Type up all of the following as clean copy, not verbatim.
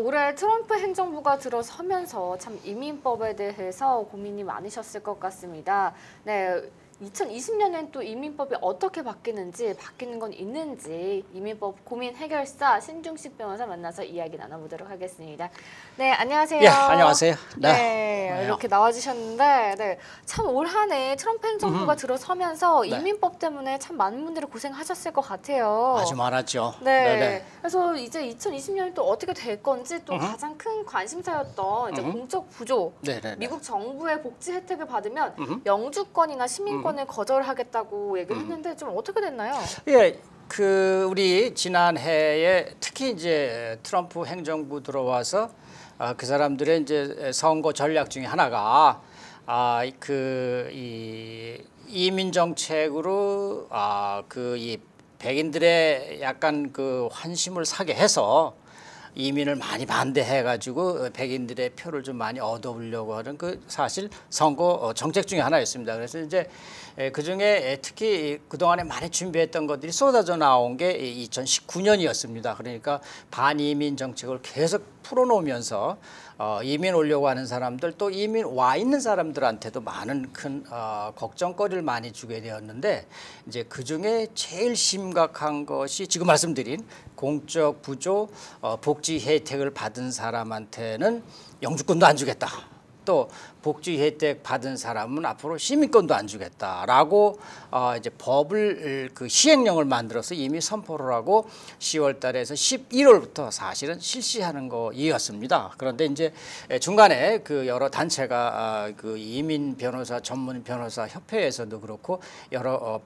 올해 트럼프 행정부가 들어서면서 참 이민법에 대해서 고민이 많으셨을 것 같습니다. 네, 2020년엔 또 이민법이 어떻게 바뀌는지, 바뀌는 건 있는지 이민법 고민 해결사 신중식 변호사 만나서 이야기 나눠보도록 하겠습니다. 네, 안녕하세요. 예, 안녕하세요. 네, 이렇게 나와주셨는데, 네, 참 올 한 해 트럼프 행정부가 들어서면서 네. 이민법 때문에 참 많은 분들이 고생하셨을 것 같아요. 아주 많았죠. 네. 네네. 그래서 이제 2020년이 또 어떻게 될 건지 또 가장 큰 관심사였던 이제 공적 부조, 네네네. 미국 정부의 복지 혜택을 받으면 영주권이나 시민권을 거절하겠다고 얘기를 했는데 좀 어떻게 됐나요? 예, 우리 지난해에 특히 이제 트럼프 행정부 들어와서 그 사람들의 이제 선거 전략 중에 하나가 이 이민 정책으로 이 백인들의 약간 그 환심을 사게 해서 이민을 많이 반대해가지고 백인들의 표를 좀 많이 얻어보려고 하는 그 사실 선거 정책 중에 하나였습니다. 그래서 이제 그 중에 특히 그동안에 많이 준비했던 것들이 쏟아져 나온 게 2019년이었습니다. 그러니까 반이민 정책을 계속 풀어놓으면서 이민 오려고 하는 사람들 또 이민 와 있는 사람들한테도 많은 큰 걱정거리를 많이 주게 되었는데 이제 그 중에 제일 심각한 것이 지금 말씀드린 공적 부조 복지 혜택을 받은 사람한테는 영주권도 안 주겠다. 또 복지 혜택 받은 사람은 앞으로 시민권도 안 주겠다라고 이제 법을 그 시행령을 만들어서 이미 선포를 하고 10월달에서 11월부터 사실은 실시하는 거이었습니다. 그런데 이제 중간에 그 여러 단체가 그 이민 변호사 전문 변호사 협회에서도 그렇고 여러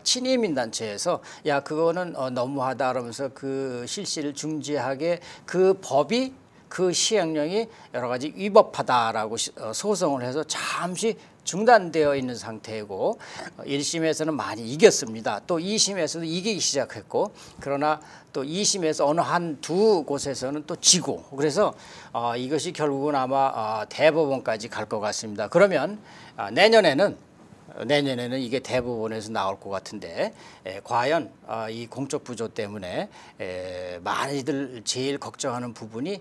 친이민 단체에서 야 그거는 너무하다 그러면서 그 실시를 중지하게 그 법이 그 시행령이 여러 가지 위법하다라고 소송을 해서 잠시 중단되어 있는 상태이고 1심에서는 많이 이겼습니다. 또 2심에서도 이기기 시작했고 그러나 또 2심에서 어느 두 곳에서는 또 지고 그래서 이것이 결국은 아마 대법원까지 갈 것 같습니다. 그러면 내년에는 이게 대법원에서 나올 것 같은데 과연 이 공적 부조 때문에 많이들 제일 걱정하는 부분이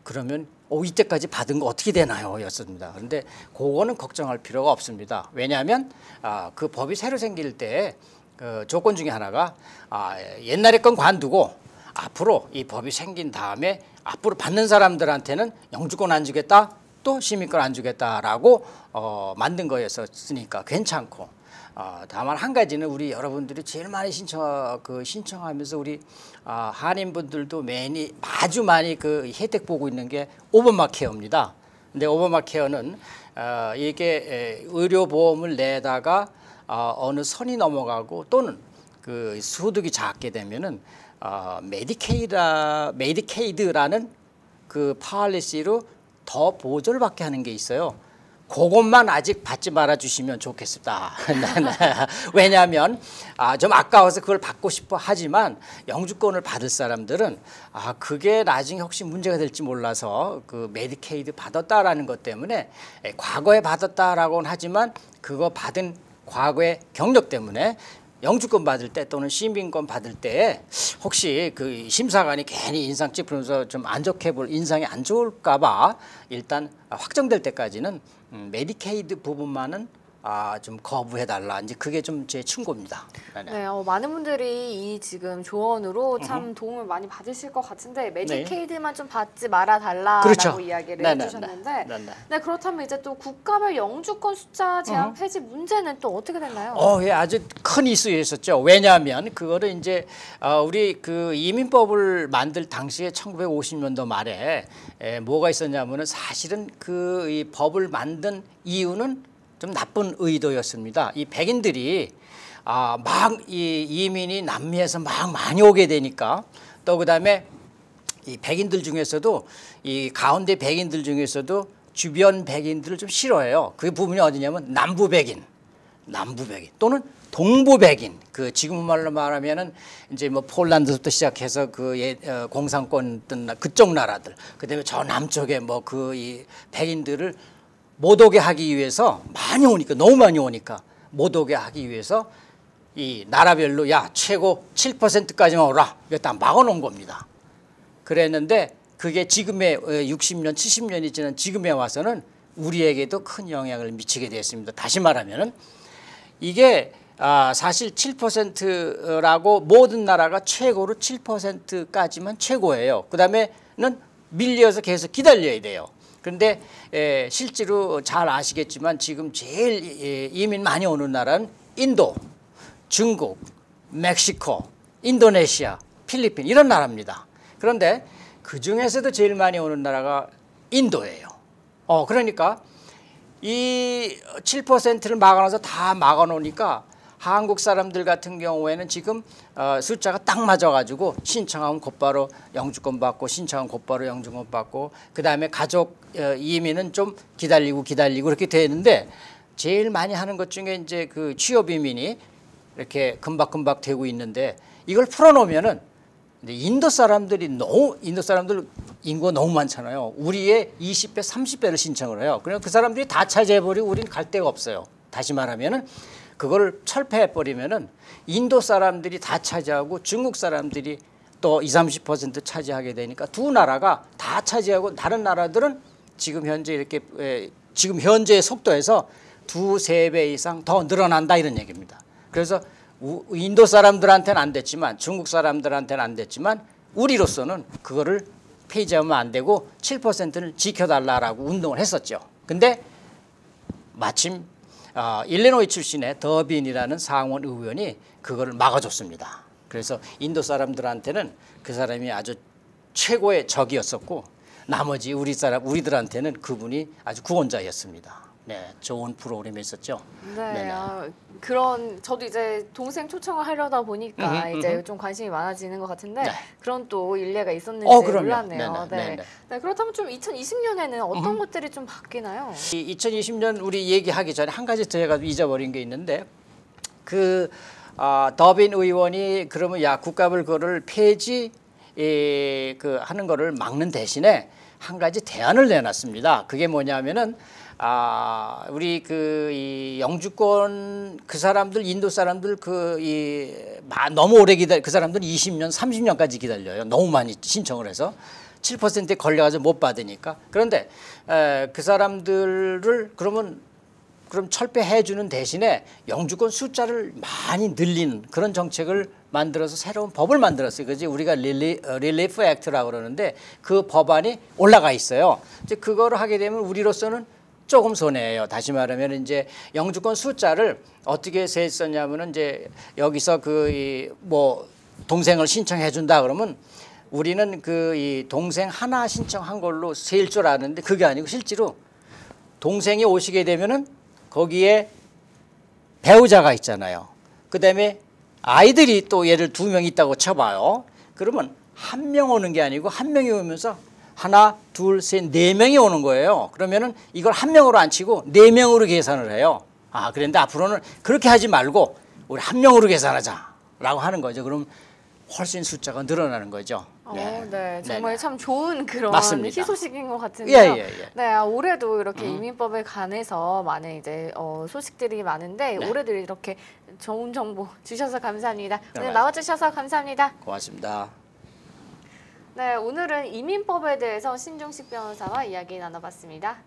그러면 이때까지 받은 거 어떻게 되나요? 였습니다. 그런데 그거는 걱정할 필요가 없습니다. 왜냐하면 그 법이 새로 생길 때 그 조건 중에 하나가 옛날에 건 관두고 앞으로 이 법이 생긴 다음에 앞으로 받는 사람들한테는 영주권 안 주겠다 또 시민권 안 주겠다라고 만든 거였으니까 괜찮고 다만 한 가지는 우리 여러분들이 제일 많이 신청하면서 우리 한인분들도 아주 많이 그 혜택 보고 있는 게 오바마 케어입니다. 근데 오바마 케어는 이게 의료보험을 내다가 어느 선이 넘어가고 또는 그 소득이 작게 되면은 메디케이드라는 그 팔리시로 더 보조를 받게 하는 게 있어요. 그것만 아직 받지 말아 주시면 좋겠습니다. 왜냐하면 좀 아까워서 그걸 받고 싶어 하지만 영주권을 받을 사람들은 그게 나중에 혹시 문제가 될지 몰라서 그 메디케이드 받았다라는 것 때문에 과거에 받았다라고는 하지만 그거 받은 과거의 경력 때문에 영주권 받을 때 또는 시민권 받을 때 혹시 그 심사관이 괜히 인상 찌푸면서 좀 안 좋게 볼 인상이 안 좋을까 봐 일단 확정될 때까지는 메디케이드 부분만은 좀 거부해달라. 이제 그게 좀 제 충고입니다. 네, 많은 분들이 이 지금 조언으로 참 도움을 많이 받으실 것 같은데 메디케이드만 좀 받지 말아달라라고 그렇죠. 이야기를 해주셨는데 네, 그렇다면 이제 또 국가별 영주권 숫자 제한 폐지 문제는 또 어떻게 됐나요? 예, 아주 큰 이슈였었죠. 왜냐하면 그거를 이제 우리 그 이민법을 만들 당시에 1950년도 말에 뭐가 있었냐면은 사실은 그 이 법을 만든 이유는 좀 나쁜 의도였습니다. 이 백인들이 막 이 이민이 남미에서 막 많이 오게 되니까 또 그다음에 이 백인들 중에서도 이 가운데 백인들 중에서도 주변 백인들을 좀 싫어해요. 그 부분이 어디냐면 남부 백인 또는 동부 백인 그 지금 말로 말하면은 이제 뭐 폴란드부터 시작해서 그 공산권 그쪽 나라들 그다음에 저 남쪽에 뭐 그 이 백인들을 못 오게 하기 위해서 많이 오니까 너무 많이 오니까 못 오게 하기 위해서 이 나라별로 야 최고 7%까지만 오라 이거 다 막아놓은 겁니다. 그랬는데 그게 지금의 60년, 70년이 지난 지금에 와서는 우리에게도 큰 영향을 미치게 되었습니다. 다시 말하면은 이게 사실 7%라고 모든 나라가 최고로 7%까지만 최고예요. 그다음에는 밀려서 계속 기다려야 돼요. 그런데 실제로 잘 아시겠지만 지금 제일 이민 많이 오는 나라는 인도, 중국, 멕시코, 인도네시아, 필리핀 이런 나라입니다. 그런데 그 중에서도 제일 많이 오는 나라가 인도예요. 그러니까 이 7%를 막아놔서 다 막아놓으니까 한국 사람들 같은 경우에는 지금 숫자가 딱 맞아가지고 신청하면 곧바로 영주권 받고 신청하면 곧바로 영주권 받고 그다음에 가족 이민은 좀 기다리고 그렇게 되는데 제일 많이 하는 것 중에 이제 그 취업 이민이 이렇게 금박금박 되고 있는데 이걸 풀어놓으면은 인도 사람들 인구가 너무 많잖아요. 우리의 20배, 30배를 신청을 해요. 그러니까 그 사람들이 다 차지해버리고 우리는 갈 데가 없어요. 다시 말하면은 그걸 철폐해버리면은 인도 사람들이 다 차지하고 중국 사람들이 또 20, 30% 차지하게 되니까 두 나라가 다 차지하고 다른 나라들은 지금 현재 이렇게 지금 현재의 속도에서 2, 3배 이상 더 늘어난다 이런 얘기입니다. 그래서 인도 사람들한테는 안 됐지만 중국 사람들한테는 안 됐지만 우리로서는 그거를 폐지하면 안 되고 7%를 지켜달라라고 운동을 했었죠. 근데 마침 일리노이 출신의 더빈이라는 상원 의원이 그거를 막아줬습니다. 그래서 인도 사람들한테는 그 사람이 아주 최고의 적이었었고 나머지 우리들한테는 그분이 아주 구원자였습니다. 네, 좋은 프로그램이 있었죠. 네, 그런 저도 이제 동생 초청을 하려다 보니까 이제 좀 관심이 많아지는 것 같은데 네. 그런 또 일례가 있었는지 그럼요. 몰랐네요. 네네. 네, 그렇다면 좀 2020년에는 어떤 것들이 좀 바뀌나요? 2020년 우리 얘기하기 전에 한 가지 더 해가지고 잊어버린 게 있는데 더빈 의원이 그러면 국가별 거를 폐지 하는 거를 막는 대신에 한 가지 대안을 내놨습니다. 그게 뭐냐면은 우리 이 영주권 그 사람들 인도 사람들 너무 오래 그 사람들은 20년, 30년까지 기다려요. 너무 많이 신청을 해서 7%에 걸려가지고 못 받으니까. 그런데 그 사람들을 그럼 철폐해 주는 대신에 영주권 숫자를 많이 늘리는 그런 정책을 만들어서 새로운 법을 만들었어요. 그지? 우리가 릴리프 액트라고 그러는데 그 법안이 올라가 있어요. 이제 그거를 하게 되면 우리로서는 조금 손해예요. 다시 말하면 이제 영주권 숫자를 어떻게 세했었냐면은 이제 여기서 동생을 신청해 준다 그러면 우리는 이 동생 하나 신청한 걸로 세일 줄 아는데 그게 아니고 실제로 동생이 오시게 되면은 거기에 배우자가 있잖아요. 그다음에 아이들이 또 예를 2명 있다고 쳐봐요. 그러면 한 명 오는 게 아니고 한 명이 오면서 하나, 둘, 셋, 4명이 오는 거예요. 그러면은 이걸 한 명으로 안 치고 4명으로 계산을 해요. 그런데 앞으로는 그렇게 하지 말고 우리 한 명으로 계산하자라고 하는 거죠. 그럼 훨씬 숫자가 늘어나는 거죠. 네, 정말 참 좋은 그런 맞습니다. 희소식인 것 같은데요. 예. 네, 올해도 이렇게 이민법에 관해서 많은 이제 소식들이 많은데 올해도 이렇게 좋은 정보 주셔서 감사합니다. 오늘 나와주셔서 감사합니다. 고맙습니다. 네, 오늘은 이민법에 대해서 신중식 변호사와 이야기 나눠봤습니다.